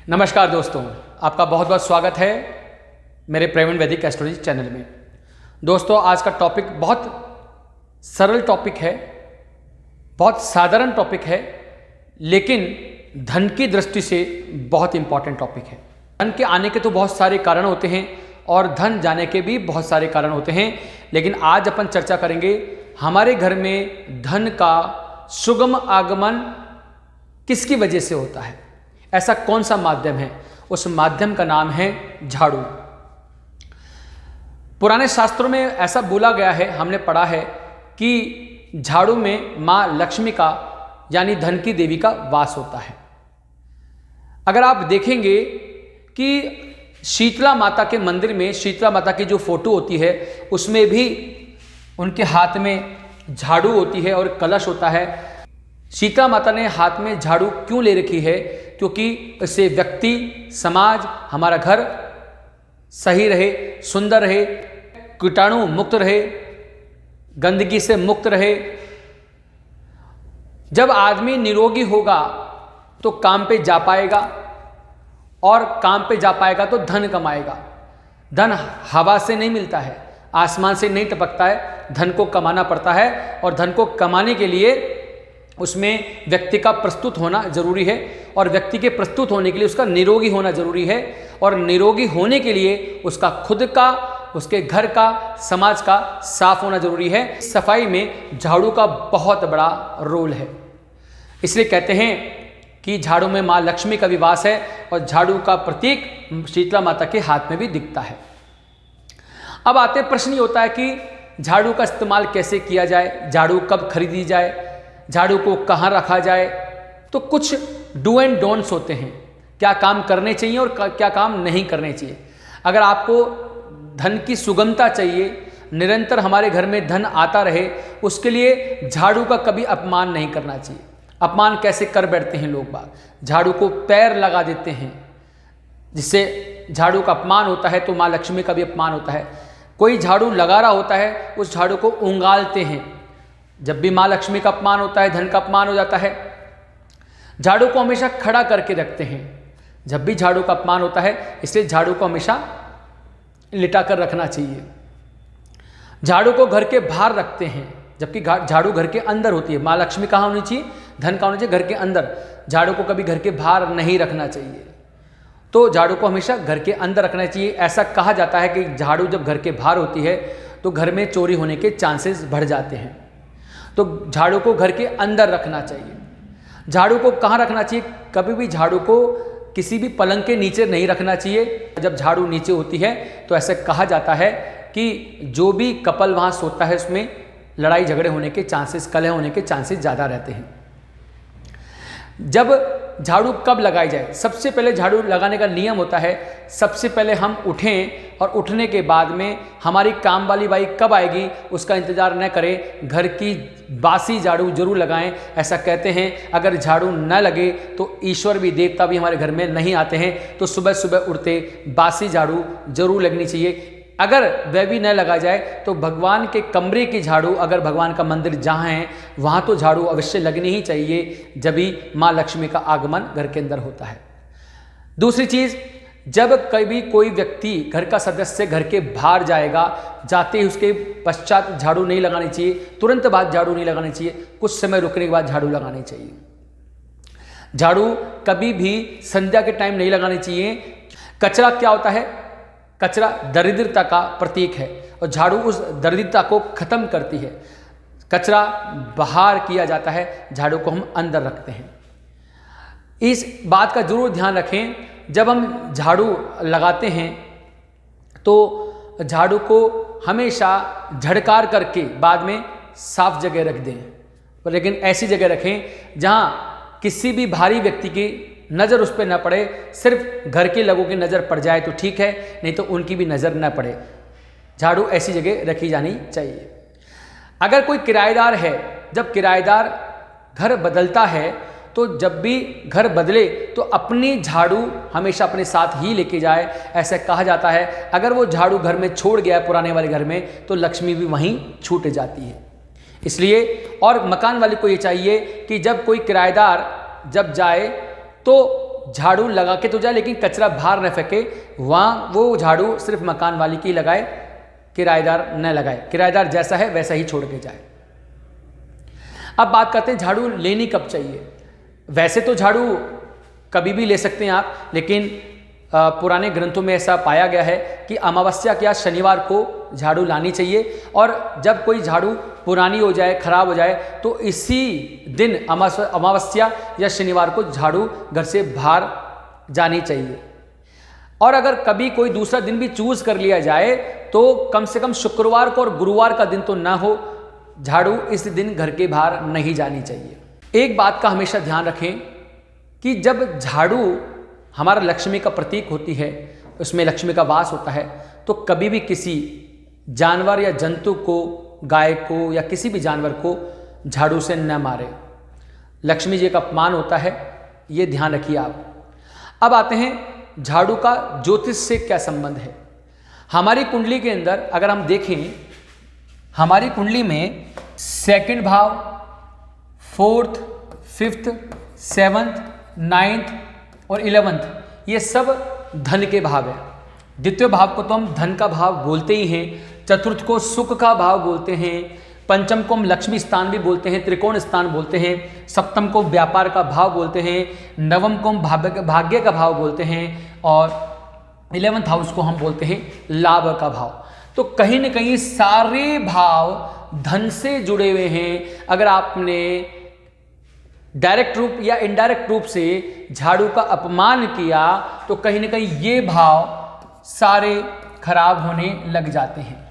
नमस्कार दोस्तों, आपका बहुत बहुत स्वागत है मेरे प्रवीण वैदिक एस्ट्रोलॉजी चैनल में। दोस्तों, आज का टॉपिक बहुत सरल टॉपिक है, बहुत साधारण टॉपिक है, लेकिन धन की दृष्टि से बहुत इंपॉर्टेंट टॉपिक है। धन के आने के तो बहुत सारे कारण होते हैं और धन जाने के भी बहुत सारे कारण होते हैं, लेकिन आज अपन चर्चा करेंगे हमारे घर में धन का सुगम आगमन किसकी वजह से होता है। ऐसा कौन सा माध्यम है? उस माध्यम का नाम है झाड़ू। पुराने शास्त्रों में ऐसा बोला गया है, हमने पढ़ा है कि झाड़ू में मां लक्ष्मी का यानी धन की देवी का वास होता है। अगर आप देखेंगे कि शीतला माता के मंदिर में शीतला माता की जो फोटो होती है उसमें भी उनके हाथ में झाड़ू होती है और कलश होता है। शीतला माता ने हाथ में झाड़ू क्यों ले रखी है? क्योंकि इससे व्यक्ति, समाज, हमारा घर सही रहे, सुंदर रहे, कीटाणु मुक्त रहे, गंदगी से मुक्त रहे। जब आदमी निरोगी होगा तो काम पे जा पाएगा और काम पे जा पाएगा तो धन कमाएगा। धन हवा से नहीं मिलता है, आसमान से नहीं टपकता है, धन को कमाना पड़ता है और धन को कमाने के लिए उसमें व्यक्ति का प्रस्तुत होना जरूरी है और व्यक्ति के प्रस्तुत होने के लिए उसका निरोगी होना जरूरी है और निरोगी होने के लिए उसका खुद का, उसके घर का, समाज का साफ होना जरूरी है। सफाई में झाड़ू का बहुत बड़ा रोल है। इसलिए कहते हैं कि झाड़ू में माँ लक्ष्मी का भी वास है और झाड़ू का प्रतीक शीतला माता के हाथ में भी दिखता है। अब आते प्रश्न ये होता है कि झाड़ू का इस्तेमाल कैसे किया जाए, झाड़ू कब खरीदी जाए, झाड़ू को कहाँ रखा जाए। तो कुछ डू एंड डोंट्स होते हैं, क्या काम करने चाहिए और क्या काम नहीं करने चाहिए। अगर आपको धन की सुगमता चाहिए, निरंतर हमारे घर में धन आता रहे, उसके लिए झाड़ू का कभी अपमान नहीं करना चाहिए। अपमान कैसे कर बैठते हैं लोग बाग, झाड़ू को पैर लगा देते हैं, जिससे झाड़ू का अपमान होता है तो माँ लक्ष्मी का भी अपमान होता है। कोई झाड़ू लगा रहा होता है, उस झाड़ू को उंगालते हैं, जब भी माँ लक्ष्मी का अपमान होता है, धन का अपमान हो जाता है। झाड़ू को हमेशा खड़ा करके रखते हैं जब भी झाड़ू का अपमान होता है, इसलिए झाड़ू को हमेशा लिटा कर रखना चाहिए। झाड़ू को घर के बाहर रखते हैं, जबकि झाड़ू घर के अंदर होती है। माँ लक्ष्मी कहाँ होनी चाहिए? धन कहाँ होना चाहिए? घर के अंदर। झाड़ू को कभी घर के बाहर नहीं रखना चाहिए, तो झाड़ू को हमेशा घर के अंदर रखना चाहिए। ऐसा कहा जाता है कि झाड़ू जब घर के बाहर होती है तो घर में चोरी होने के चांसेस बढ़ जाते हैं, तो झाड़ू को घर के अंदर रखना चाहिए। झाड़ू को कहाँ रखना चाहिए? कभी भी झाड़ू को किसी भी पलंग के नीचे नहीं रखना चाहिए। जब झाड़ू नीचे होती है तो ऐसे कहा जाता है कि जो भी कपल वहाँ सोता है उसमें लड़ाई झगड़े होने के चांसेस, कलह होने के चांसेस ज़्यादा रहते हैं। जब झाड़ू कब लगाई जाए? सबसे पहले झाड़ू लगाने का नियम होता है, सबसे पहले हम उठें और उठने के बाद में हमारी काम वाली बाई कब आएगी उसका इंतज़ार न करें, घर की बासी झाड़ू जरूर लगाएं। ऐसा कहते हैं अगर झाड़ू न लगे तो ईश्वर भी, देवता भी हमारे घर में नहीं आते हैं, तो सुबह सुबह उठते बासी झाड़ू जरूर लगनी चाहिए। अगर वह भी न लगा जाए तो भगवान के कमरे की झाड़ू, अगर भगवान का मंदिर जहाँ है वहाँ तो झाड़ू अवश्य लगनी ही चाहिए, जब भी माँ लक्ष्मी का आगमन घर के अंदर होता है। दूसरी चीज़, जब कभी कोई व्यक्ति, घर का सदस्य घर के बाहर जाएगा, जाते ही उसके पश्चात झाड़ू नहीं लगानी चाहिए, तुरंत बाद झाड़ू नहीं लगानी चाहिए, कुछ समय रुकने के बाद झाड़ू लगानी चाहिए। झाड़ू कभी भी संध्या के टाइम नहीं लगानी चाहिए। कचरा क्या होता है? कचरा दरिद्रता का प्रतीक है और झाड़ू उस दरिद्रता को खत्म करती है। कचरा बाहर किया जाता है, झाड़ू को हम अंदर रखते हैं। इस बात का जरूर ध्यान रखें, जब हम झाड़ू लगाते हैं तो झाड़ू को हमेशा झड़कार करके बाद में साफ जगह रख दें, लेकिन ऐसी जगह रखें जहाँ किसी भी भारी व्यक्ति की नज़र उस पर न पड़े, सिर्फ घर के लोगों की नज़र पड़ जाए तो ठीक है, नहीं तो उनकी भी नज़र न पड़े। झाड़ू ऐसी जगह रखी जानी चाहिए। अगर कोई किराएदार है, जब किराएदार घर बदलता है तो जब भी घर बदले तो अपनी झाड़ू हमेशा अपने साथ ही लेके जाए। ऐसा कहा जाता है अगर वो झाड़ू घर में छोड़ गया पुराने वाले घर में तो लक्ष्मी भी वहीं छूट जाती है। इसलिए और मकान वाले को ये चाहिए कि जब कोई किराएदार जब जाए तो झाड़ू लगा के तो जाए लेकिन कचरा बाहर न फेंके, वहाँ वो झाड़ू सिर्फ मकान वाली की लगाए, किराएदार न लगाए, किराएदार जैसा है वैसा ही छोड़ के जाए। अब बात करते हैं झाड़ू लेनी कब चाहिए। वैसे तो झाड़ू कभी भी ले सकते हैं आप, लेकिन पुराने ग्रंथों में ऐसा पाया गया है कि अमावस्या या शनिवार को झाड़ू लानी चाहिए, और जब कोई झाड़ू पुरानी हो जाए, खराब हो जाए, तो इसी दिन अमावस्या या शनिवार को झाड़ू घर से बाहर जानी चाहिए। और अगर कभी कोई दूसरा दिन भी चूज कर लिया जाए तो कम से कम शुक्रवार को और गुरुवार का दिन तो ना हो, झाड़ू इस दिन घर के बाहर नहीं जानी चाहिए। एक बात का हमेशा ध्यान रखें कि जब झाड़ू हमारा लक्ष्मी का प्रतीक होती है, उसमें लक्ष्मी का वास होता है, तो कभी भी किसी जानवर या जंतु को, गाय को या किसी भी जानवर को झाड़ू से न मारे। लक्ष्मी जी का अपमान होता है, ये ध्यान रखिए आप। अब आते हैं झाड़ू का ज्योतिष से क्या संबंध है। हमारी कुंडली के अंदर अगर हम देखें, हमारी कुंडली में 2nd भाव, 4th, 5th, 7th, 9th और 11th, ये सब धन के भाव हैं। द्वितीय भाव को तो हम धन का भाव बोलते ही हैं, चतुर्थ को सुख का भाव बोलते हैं, पंचम को हम लक्ष्मी स्थान भी बोलते हैं, त्रिकोण स्थान बोलते हैं, सप्तम को व्यापार का भाव बोलते हैं, नवम को हम भाग्य का भाव बोलते हैं, और 11th हाउस को हम बोलते हैं लाभ का भाव। तो कहीं ना कहीं सारे भाव धन से जुड़े हुए हैं। अगर आपने डायरेक्ट रूप या इनडायरेक्ट रूप से झाड़ू का अपमान किया तो कहीं ना कहीं ये भाव सारे खराब होने लग जाते हैं।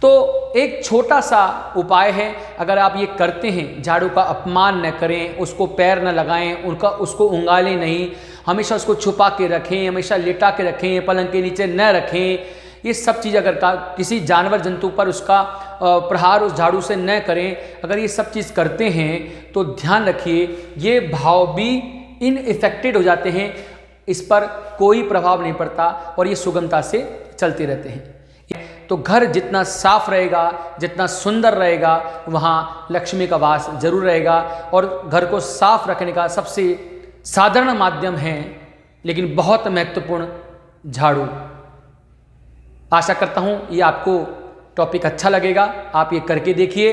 तो एक छोटा सा उपाय है, अगर आप ये करते हैं, झाड़ू का अपमान न करें, उसको पैर न लगाएं, उसको उंगालें नहीं, हमेशा उसको छुपा के रखें, हमेशा लेटा के रखें, पलंग के नीचे न रखें। ये सब चीज़ अगर किसी जानवर जंतु पर उसका प्रहार उस झाड़ू से न करें, अगर ये सब चीज़ करते हैं तो ध्यान रखिए ये भाव भी इनइफेक्टेड हो जाते हैं, इस पर कोई प्रभाव नहीं पड़ता और ये सुगमता से चलते रहते हैं। तो घर जितना साफ रहेगा, जितना सुंदर रहेगा, वहाँ लक्ष्मी का वास जरूर रहेगा। और घर को साफ रखने का सबसे साधारण माध्यम है लेकिन बहुत महत्वपूर्ण झाड़ू। आशा करता हूँ ये आपको टॉपिक अच्छा लगेगा, आप ये करके देखिए।